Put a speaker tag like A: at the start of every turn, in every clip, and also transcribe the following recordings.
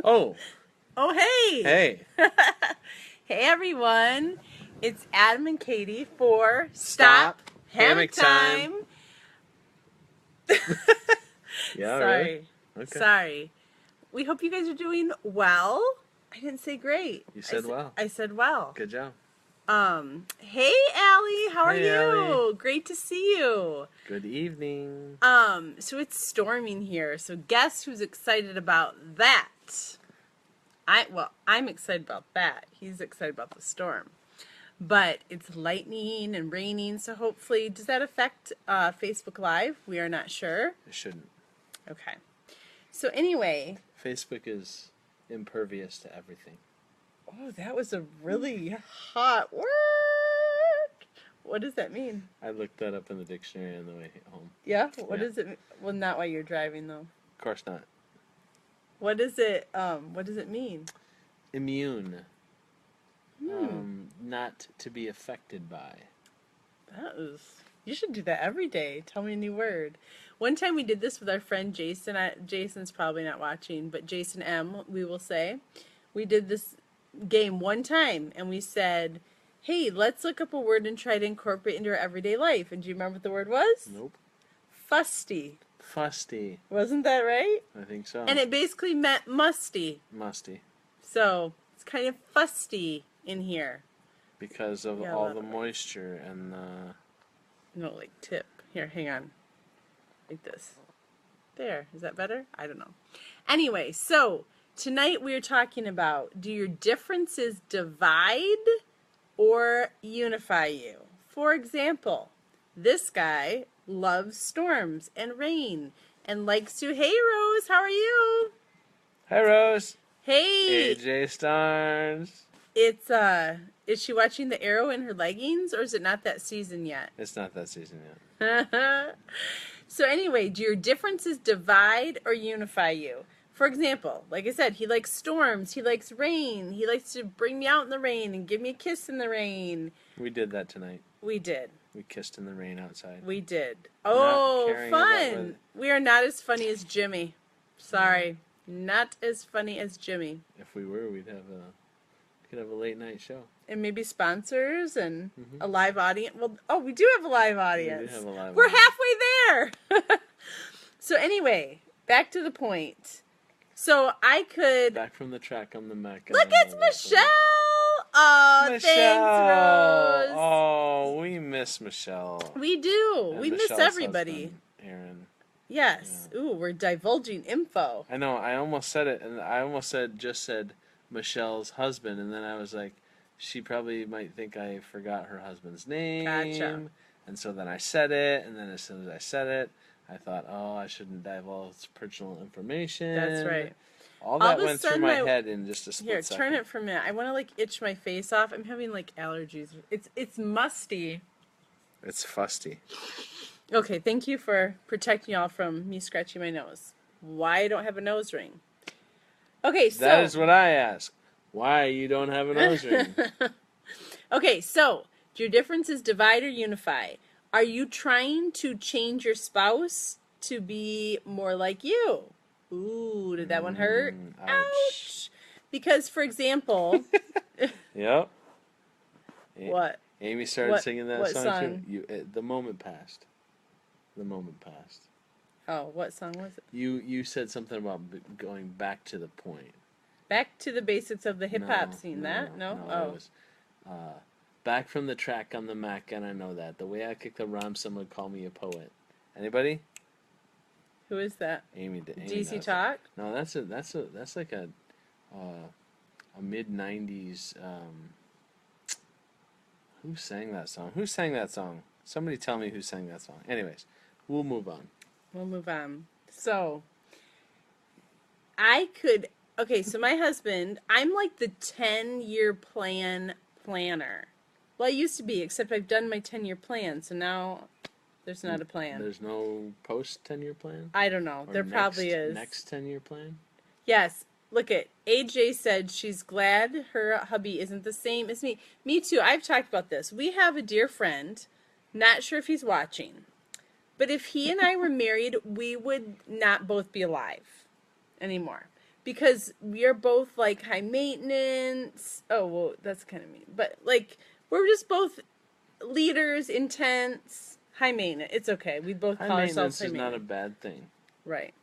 A: Oh,
B: Oh, hey!
A: hey.
B: Hey, everyone. It's Adam and Katie for
A: Stop.
B: Hammock
A: Hammock time.
B: Time.
A: Yeah, really?
B: Sorry.
A: Okay.
B: Sorry. We hope you guys are doing well. I didn't say great.
A: You said well.
B: I said well.
A: Good job.
B: Hey, Allie. How are
A: Hey,
B: you?
A: Allie.
B: Great to see you.
A: Good evening.
B: So it's storming here. So guess who's excited about that? I'm excited about that. He's excited about the storm. But it's lightning and raining, so hopefully, does that affect Facebook Live? We are not sure.
A: It shouldn't.
B: Okay. So anyway.
A: Facebook is impervious to everything.
B: Oh, that was a really hot word. What does that mean?
A: I looked that up in the dictionary on the way home.
B: Yeah? What
A: Yeah.
B: does it mean? Well, not while you're driving, though.
A: Of course not.
B: What does it mean?
A: Immune. Not to be affected by.
B: You should do that every day. Tell me a new word. One time we did this with our friend Jason. Jason's probably not watching, but Jason M, we will say. We did this game one time, and we said, hey, let's look up a word and try to incorporate it into our everyday life. And do you remember what the word was?
A: Nope.
B: Fusty.
A: Fusty.
B: Wasn't that right?
A: I think so.
B: And it basically meant musty.
A: Musty.
B: So it's kind of fusty in here.
A: Because of all the moisture and the...
B: No, like tip. Here, hang on. Like this. There. Is that better? I don't know. Anyway, so tonight we're talking about, do your differences divide or unify you? For example, this guy loves storms and rain and likes to, hey Rose, how are you?
A: Hi, Rose.
B: Hey.
A: AJ Stars.
B: Is she watching The Arrow in her leggings, or is it not that season yet?
A: It's not that season yet.
B: So anyway, do your differences divide or unify you? For example, like I said, he likes storms, he likes rain, he likes to bring me out in the rain and give me a kiss in the rain.
A: We did that tonight.
B: We did.
A: We kissed in the rain outside.
B: We did. Oh, fun. We are not as funny as Jimmy. Sorry. Not as funny as Jimmy.
A: If we were, we could have a late night show.
B: And maybe sponsors and a live audience. Well, we do have a live audience.
A: We do have a live
B: We're
A: audience.
B: halfway there. So anyway, back to the point. So I could...
A: Back from the track on the Mac.
B: Look, it's Michelle! Oh,
A: Michelle.
B: Thanks, Rose.
A: Oh, we miss Michelle.
B: We do.
A: And
B: we
A: Michelle's
B: miss everybody.
A: husband, Aaron.
B: Yes. Yeah. Ooh, we're divulging info.
A: I know. I almost said it, and I almost said Michelle's husband, and then I was like, she probably might think I forgot her husband's name.
B: Gotcha.
A: And so then I said it, and then as soon as I said it, I thought, oh, I shouldn't divulge personal information.
B: That's right.
A: All that went through my head in just a split second.
B: Here, turn it for a minute. I want to, like, itch my face off. I'm having, like, allergies. It's musty.
A: It's fusty.
B: Okay, thank you for protecting y'all from me scratching my nose. Why I don't have a nose ring? Okay, so...
A: That is what I ask. Why you don't have a nose ring?
B: Okay, so, do your differences divide or unify? Are you trying to change your spouse to be more like you? Ooh, did that one hurt? Ouch. Because, for example...
A: Yep.
B: What?
A: Amy started singing that
B: song
A: too. The moment passed. The moment passed.
B: Oh, what song was it?
A: You said something about going back to the point.
B: Back to the basics of the hip-hop scene.
A: No,
B: Oh.
A: It was, back from the track on the Mac, and I know that. The way I kick the rhyme, someone would call me a poet. Anybody?
B: Who is that?
A: Amy
B: DC Talk?
A: No, that's like a mid-90s, who sang that song? Somebody tell me who sang that song. Anyways, we'll move on. So, okay, so my husband, I'm like the 10-year planner. Well, I used to be, except I've done my 10-year plan, so now there's not a plan. There's no post-10-year plan?
B: I don't know. There probably is.
A: Next 10-year plan?
B: Yes. Look at AJ said she's glad her hubby isn't the same as me. Me too. I've talked about this. We have a dear friend, not sure if he's watching, but if he and I were married, we would not both be alive anymore.
A: because we are both like high maintenance. Oh, well, that's kind of mean. But like we're just both leaders, intense, high maintenance. It's okay. We both call ourselves high maintenance.
C: Not a bad thing.
A: Right.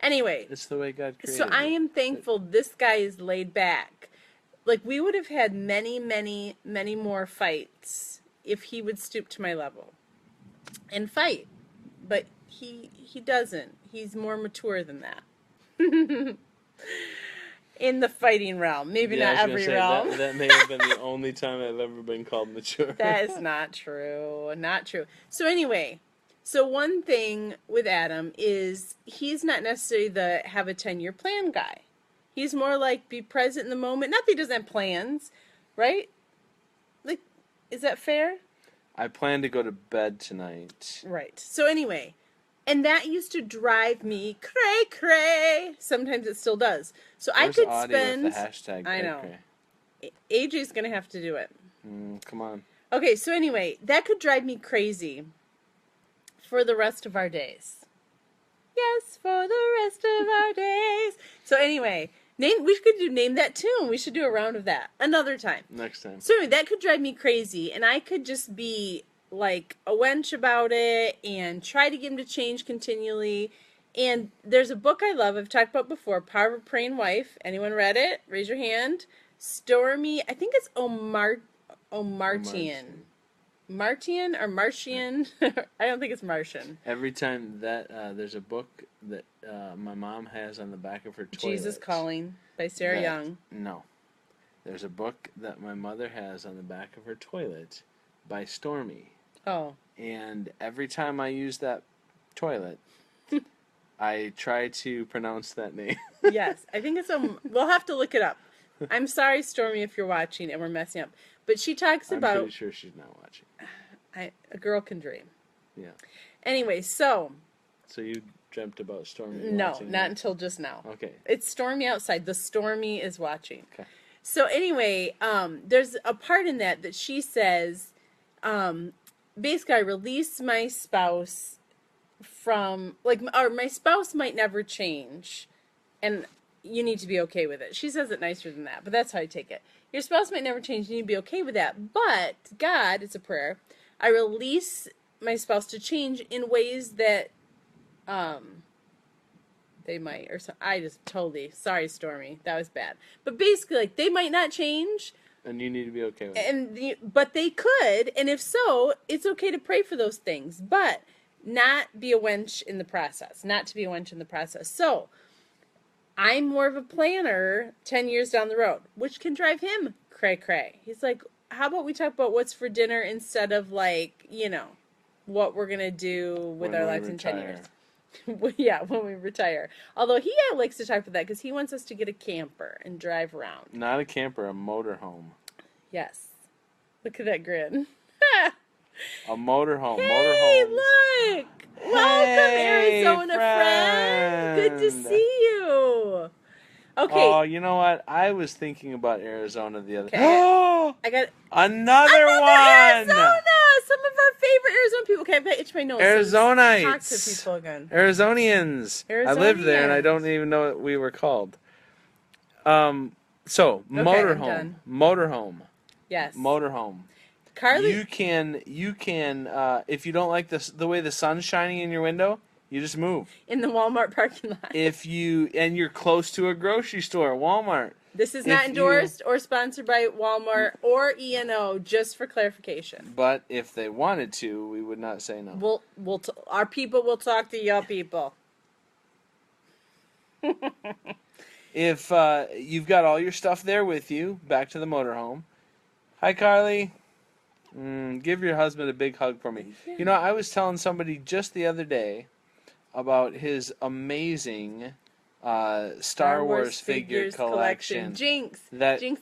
A: Anyway.
C: It's the way God created
A: So I am thankful this guy is laid back. Like we would have had many, many, many more fights if he would stoop to my level and fight. But he doesn't. He's more mature than that. In the fighting realm. Maybe not every realm.
C: That may have been the only time I've ever been called mature.
A: That is not true. Not true. So anyway, so one thing with Adam is he's not necessarily the have a 10-year plan guy. He's more like be present in the moment. Not that he doesn't have plans, right? Like, is that fair?
C: I plan to go to bed tonight.
A: Right. So anyway, and that used to drive me cray cray. Sometimes it still does. So
C: Where's
A: I could
C: Audie
A: spend.
C: With the hashtag
A: I know.
C: cray?
A: AJ's gonna have to do it.
C: Come on.
A: Okay. So anyway, that could drive me crazy for the rest of our days. Yes, for the rest of our days. So anyway, we could name that tune. We should do a round of that another time.
C: Next time.
A: So anyway, that could drive me crazy, and I could just be like a wench about it and try to get him to change continually. And there's a book I love I've talked about before, Power of a Praying Wife. Anyone read it? Raise your hand. Stormy, I think it's Omartian. Martian or Martian? I don't think it's Martian.
C: Every time that there's a book that my mom has on the back of her toilet.
A: Jesus Calling by Sarah Young.
C: No. There's a book that my mother has on the back of her toilet by Stormy.
A: Oh.
C: And every time I use that toilet, I try to pronounce that name.
A: Yes. I think it's we'll have to look it up. I'm sorry, Stormy, if you're watching and we're messing up. But she talks about...
C: I'm pretty sure she's not watching.
A: A girl can dream.
C: Yeah.
A: Anyway, so...
C: So you dreamt about Stormy
A: watching? No, not until just now.
C: Okay.
A: It's stormy outside. The Stormy is watching.
C: Okay.
A: So anyway, there's a part in that she says, basically, I release my spouse from... or my spouse might never change, and you need to be okay with it. She says it nicer than that, but that's how I take it. Your spouse might never change, you need to be okay with that. But God, it's a prayer, I release my spouse to change in ways that they might, or so. I just totally, sorry, Stormy, that was bad. But basically, like, they might not change.
C: And you need to be okay with it.
A: But they could, and if so, it's okay to pray for those things. But not be a wench in the process. Not to be a wench in the process. So, I'm more of a planner 10 years down the road, which can drive him cray-cray. He's like, how about we talk about what's for dinner instead of, like, what we're going to do with our lives in 10 years. Yeah, when we retire. Although he likes to talk about that because he wants us to get a camper and drive around.
C: Not a camper, a motorhome.
A: Yes. Look at that grin.
C: A motorhome.
A: Hey, look! Welcome, Arizona friend. Good to see you. Okay.
C: Oh, you know what? I was thinking about Arizona the other day.
A: Oh, I got
C: another one.
A: Arizona. Some of our favorite Arizona people. Okay, I've got to itch my nose.
C: Arizonites.
A: Talk to people again.
C: Arizonians. I lived there, and I don't even know what we were called. So motorhome. Motorhome.
A: Yes.
C: Motorhome.
A: Carly,
C: you can if you don't like the way the sun's shining in your window, you just move.
A: In the Walmart parking lot.
C: And you're close to a grocery store, Walmart.
A: This is not endorsed or sponsored by Walmart or E&O, just for clarification.
C: But if they wanted to, we would not say no.
A: Our people will talk to your people.
C: If you've got all your stuff there with you, back to the motorhome. Hi, Carly. Give your husband a big hug for me. You know, I was telling somebody just the other day about his amazing Star Wars figure collection.
A: Jinx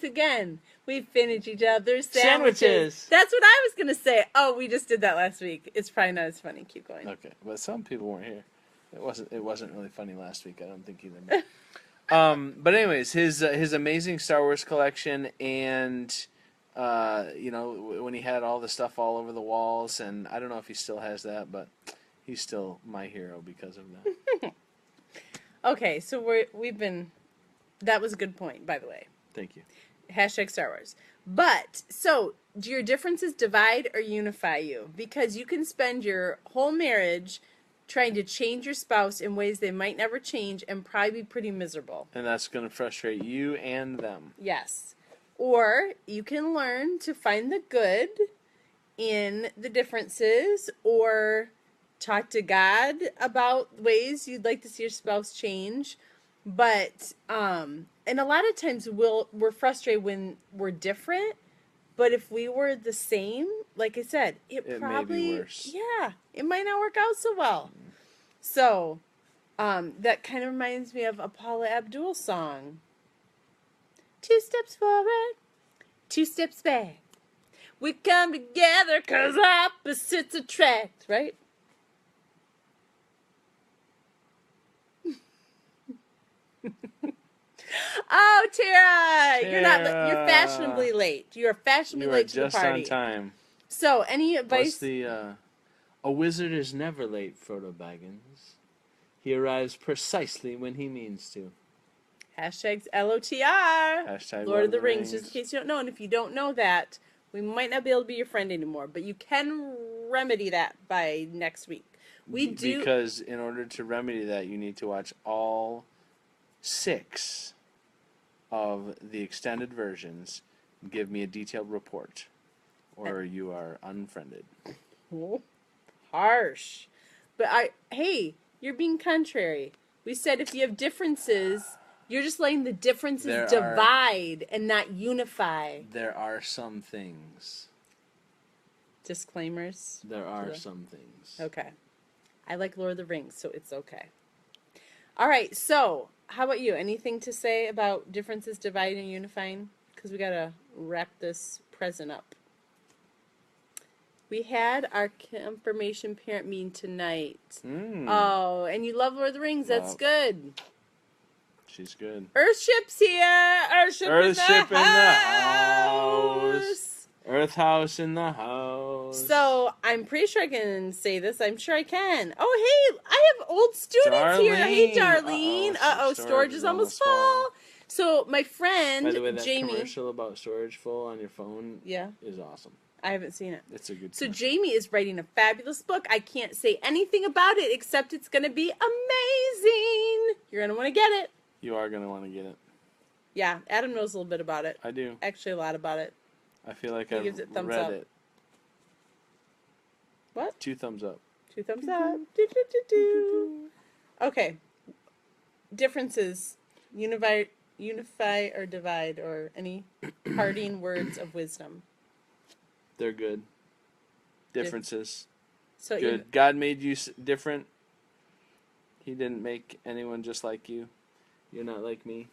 A: again. We finish each other's sandwiches.
C: Sandwiches.
A: That's what I was going to say. Oh, we just did that last week. It's probably not as funny. Keep going.
C: Okay, but some people weren't here. It wasn't really funny last week, I don't think either. But anyways, his amazing Star Wars collection, and when he had all the stuff all over the walls, and I don't know if he still has that, but he's still my hero because of that.
A: Okay, so we've been
B: That was a good point, by the way.
C: Thank you.
B: Hashtag Star Wars. But, so, do your differences divide or unify you? Because you can spend your whole marriage trying to change your spouse in ways they might never change and probably be pretty miserable.
C: And that's going to frustrate you and them.
B: Yes. Or you can learn to find the good in the differences, or talk to God about ways you'd like to see your spouse change. But and a lot of times we're frustrated when we're different, but if we were the same, like I said, it probably
C: may be worse.
B: Yeah, it might not work out so well. So that kind of reminds me of a Paula Abdul song. 2 steps forward, 2 steps back. We come together 'cause opposites attract, right? Oh, Tara, you're fashionably late. You're fashionably late to the party.
C: You are just on time.
B: So, any advice?
C: What's a wizard is never late, Frodo Baggins. He arrives precisely when he means to.
B: Hashtags LOTR.
C: Hashtag
B: Lord of the Rings, just in case you don't know. And if you don't know that, we might not be able to be your friend anymore. But you can remedy that by next week.
C: Because in order to remedy that, you need to watch all 6 of the extended versions. Give me a detailed report, or you are unfriended.
B: Oh, harsh. But hey, you're being contrary. We said if you have differences, you're just letting the differences divide and not unify.
C: There are some things.
B: Disclaimers?
C: There are some things.
B: Okay. I like Lord of the Rings, so it's okay. All right, so how about you? Anything to say about differences dividing and unifying? Because we got to wrap this present up. We had our confirmation parent meeting tonight. Oh, and you love Lord of the Rings. That's good.
C: She's good.
B: Earthship's here. Earthship in the house.
C: Earth house in the house.
B: So I'm pretty sure I can say this. I'm sure I can. Oh, hey, I have old students here. Hey, Darlene. Storage is almost full. So my friend
C: By the way, that
B: Jamie.
C: commercial about storage full on your phone is awesome.
B: I haven't seen it.
C: It's a good
B: So
C: commercial.
B: Jamie is writing a fabulous book. I can't say anything about it except it's going to be amazing. You're going to want to get it.
C: You are going to want to get it.
B: Yeah, Adam knows a little bit about it.
C: I do.
B: Actually, a lot about it.
C: I feel like
B: He gives it thumbs
C: read
B: up.
C: it.
B: What?
C: 2 thumbs up.
B: 2 thumbs up. Do, do, do, do. Okay. Differences. Unify or divide, or any parting words of wisdom.
C: They're good. Differences.
B: So
C: Good. God made you different. He didn't make anyone just like you. You're not like me.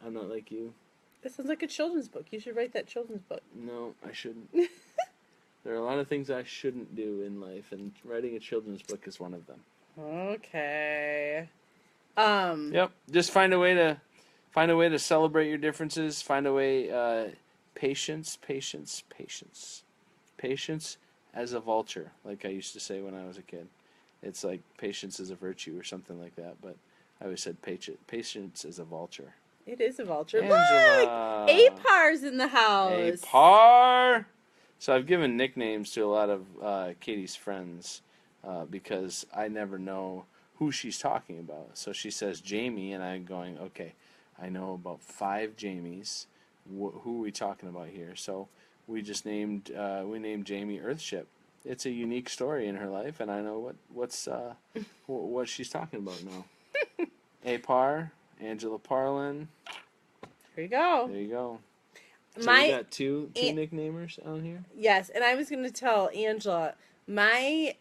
C: I'm not like you.
B: This sounds like a children's book. You should write that children's book.
C: No, I shouldn't. There are a lot of things I shouldn't do in life, and writing a children's book is one of them.
B: Okay.
C: Yep. Just find a way to celebrate your differences. Find a way. Patience as a vulture, like I used to say when I was a kid. It's like patience is a virtue or something like that, but I always said patience is a vulture.
B: It is a vulture.
C: Angela.
B: Look! Apar's in the house.
C: Apar! So I've given nicknames to a lot of Katie's friends because I never know who she's talking about. So she says Jamie, and I'm going, okay, I know about 5 Jamies. Who are we talking about here? So we just named Jamie Earthship. It's a unique story in her life, and I know what she's talking about now. Apar, Angela Parlin.
B: There you go.
C: There you go. So we got two nicknamers on here?
B: Yes, and I was going to tell Angela, my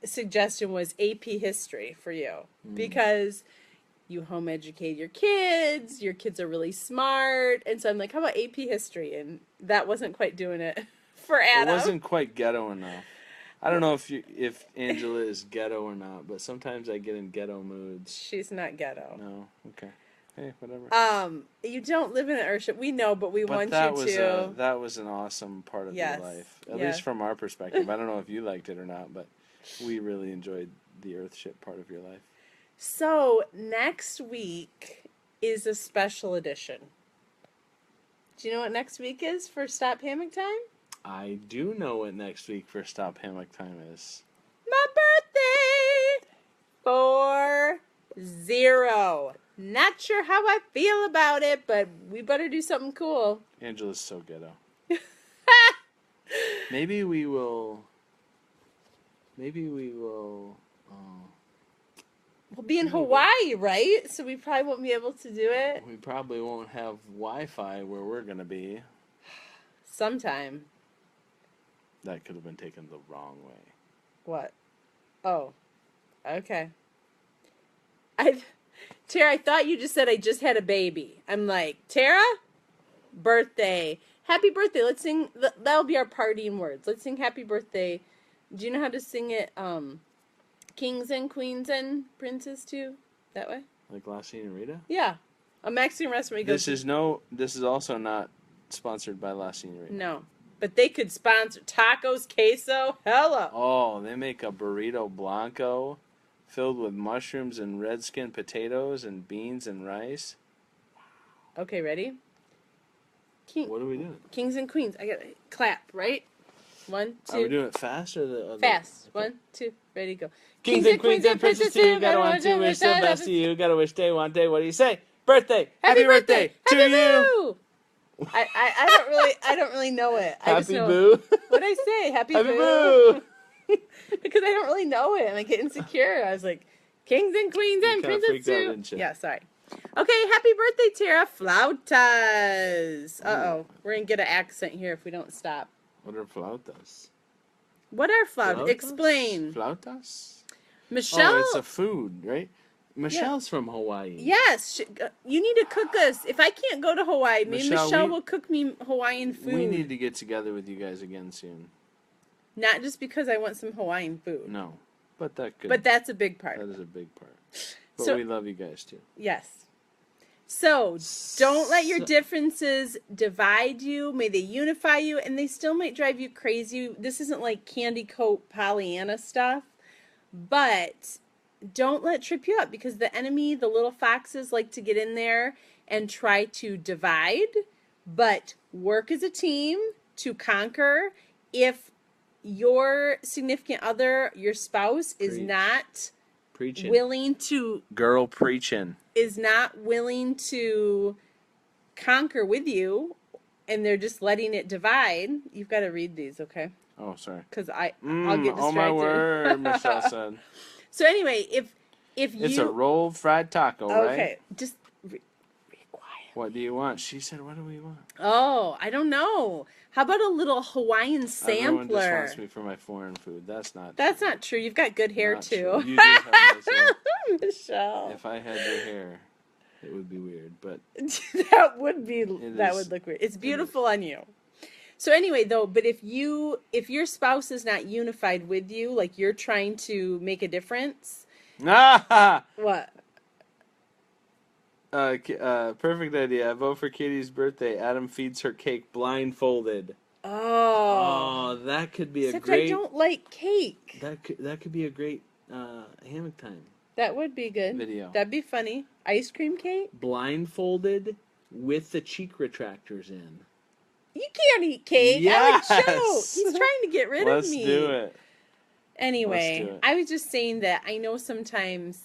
B: suggestion was AP History for you, because you home educate your kids are really smart, and so I'm like, how about AP History? And that wasn't quite doing it for Adam.
C: It wasn't quite ghetto enough. I don't know if Angela is ghetto or not, but sometimes I get in ghetto moods.
B: She's not ghetto.
C: No, okay. Hey, whatever.
B: You don't live in an Earthship. We know, but we want you to.
C: That was an awesome part of your life. At least from our perspective. I don't know if you liked it or not, but we really enjoyed the Earthship part of your life.
B: So, next week is a special edition. Do you know what next week is for Stop Hammock Time?
C: I do know what next week for Stop Hammock Time is.
B: My birthday! 40. Not sure how I feel about it, but we better do something cool.
C: Angela's so ghetto. Maybe we will.
B: We'll be in Hawaii, right? So we probably won't be able to do it.
C: We probably won't have Wi-Fi where we're gonna be.
B: Sometime.
C: That could have been taken the wrong way.
B: What? Oh. Okay. Tara, I thought you just said I just had a baby. I'm like, Tara? Birthday. Happy birthday. Let's sing. That'll be our partying words. Let's sing happy birthday. Do you know how to sing it? Kings and queens and princes too? That way?
C: Like Lassie and Rita?
B: Yeah. A Mexican restaurant.
C: This is also not sponsored by Lassie and Rita.
B: No. But they could sponsor tacos, queso. Hello.
C: Oh, they make a burrito blanco filled with mushrooms and red skin potatoes and beans and rice.
B: Okay, ready?
C: What are we doing?
B: Kings and queens. I got to clap, right? 1, 2.
C: Are we doing it fast or the other?
B: Fast.
C: Okay.
B: 1, 2. Ready, go.
C: Kings and queens and princes too. Gotta want to wish the best to you. Gotta wish day one day. What do you say? Birthday. Happy birthday to you.
B: I don't really know it. I just
C: Happy
B: know,
C: boo.
B: What'd I say? Happy
C: Happy
B: boo.
C: boo.
B: Because I don't really know it and I get insecure. I was like, kings and queens and
C: kinda
B: princes
C: freaked out,
B: too.
C: didn't you?
B: Yeah, sorry. Okay, happy birthday, Tara. Flautas. Uh-oh. We're going to get an accent here if we don't stop.
C: What are flautas?
B: What are flautas?
C: Flautas?
B: Explain.
C: Flautas?
B: Michelle.
C: Oh, it's a food, right? Michelle's from Hawaii.
B: Yes. You need to cook us. If I can't go to Hawaii, Michelle will cook me Hawaiian food.
C: We need to get together with you guys again soon.
B: Not just because I want some Hawaiian food.
C: No. But
B: that's a big part.
C: That is a big part. But
B: So-
C: we love you guys too.
B: Yes. So, don't let your differences divide you. May they unify you, and they still might drive you crazy. This isn't like candy coat Pollyanna stuff, but don't let it trip you up because the enemy, the little foxes, like to get in there and try to divide, but work as a team to conquer. If your significant other, your spouse, is not
C: Preaching.
B: willing to
C: Girl preaching.
B: is not willing to conquer with you and they're just letting it divide, you've got to read these, okay?
C: Oh, sorry.
B: Because I'll get distracted.
C: Oh my word, Michelle said.
B: So anyway, if
C: It's a rolled fried taco, right?
B: Okay, just be quiet.
C: What do you want? She said, what do we want?
B: Oh, I don't know. How about a little Hawaiian
C: Everyone just
B: sampler?
C: wants me for my foreign food. That's not
B: That's not true. You've got good hair
C: Not
B: too.
C: true. You do have nice hair.
B: Michelle.
C: If I had your hair, it would be weird. But
B: that would
C: is.
B: look weird. It's beautiful on you. So anyway, though, but if your spouse is not unified with you, like you're trying to make a difference, what?
C: Perfect idea. I vote for Katie's birthday. Adam feeds her cake blindfolded.
B: Oh,
C: that could be
B: except I don't like cake.
C: That could be a great hammock time
B: That would be good.
C: video.
B: That'd be funny. Ice cream cake?
C: Blindfolded with the cheek retractors in.
B: You can't eat cake.
C: Yes.
B: Alex, show. He's trying to get rid of me.
C: Let's do it.
B: Anyway,
C: Let's do it.
B: I was just saying that I know sometimes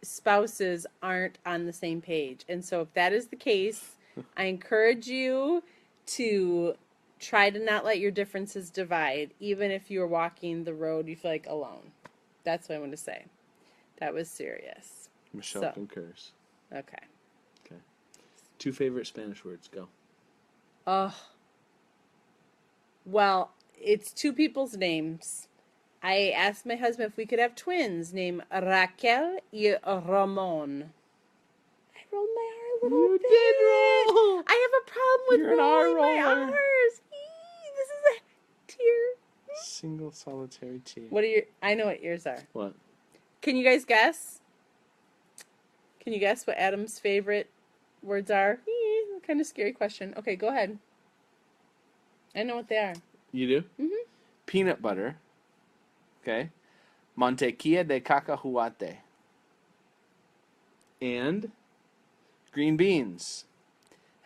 B: spouses aren't on the same page. And so if that is the case, I encourage you to try to not let your differences divide, even if you're walking the road you feel like alone. That's what I want to say. That was serious.
C: Michelle concurs.
B: Okay.
C: Okay. 2 favorite Spanish words. Go.
B: Well, it's 2 people's names. I asked my husband if we could have twins named Raquel y Ramon. I rolled my R a little bit.
C: did roll.
B: I have a problem with
C: You're an
B: rolling my
C: R-roller.
B: R's. This is a tear.
C: Single solitary tear.
B: What are your? I know what yours are.
C: What?
B: Can you guys guess? Can you guess what Adam's favorite words are? Kind of scary question. Okay, go ahead. I know what they are.
C: You do?
B: Mm-hmm.
C: Peanut butter. Okay. Mantequilla de cacahuate. And Green beans.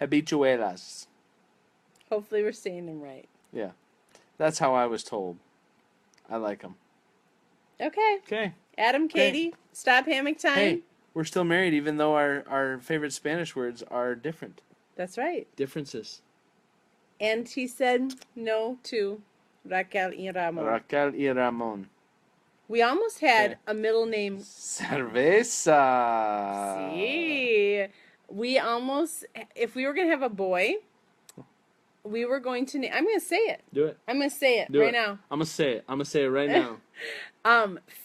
C: Habichuelas.
B: Hopefully we're saying them right.
C: Yeah. That's how I was told. I like them.
B: Okay.
C: Okay.
B: Adam, Katie, stop hammock time.
C: Hey, we're still married even though our favorite Spanish words are different.
B: That's right.
C: Differences.
B: And he said no to Raquel y Ramon.
C: Raquel y Ramon.
B: We almost had a middle name.
C: Cerveza.
B: See, we almost, if we were going to have a boy, we were going to name, I'm going to say it.
C: Do it.
B: I'm going to say it
C: Do
B: right
C: it.
B: now.
C: I'm going to say it. I'm going to say it right now.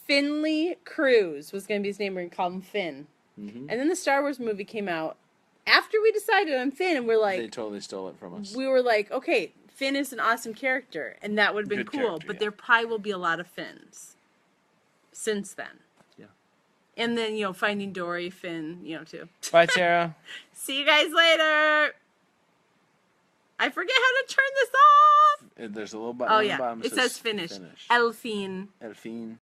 B: Finley Cruz was going to be his name. We're going to call him Finn.
C: Mm-hmm.
B: And then the Star Wars movie came out. After we decided on Finn, and we're like...
C: They totally stole it from us.
B: We were like, okay, Finn is an awesome character, and that would have been
C: Good
B: cool.
C: character,
B: But
C: yeah.
B: there probably will be a lot of Finns since then.
C: Yeah.
B: And then, Finding Dory, Finn, too.
C: Bye, Tara.
B: See you guys later. I forget how to turn this off.
C: There's a little button
B: Oh,
C: on the
B: yeah.
C: bottom.
B: It says finish.
C: Finish.
B: Elfine.
C: Elfine.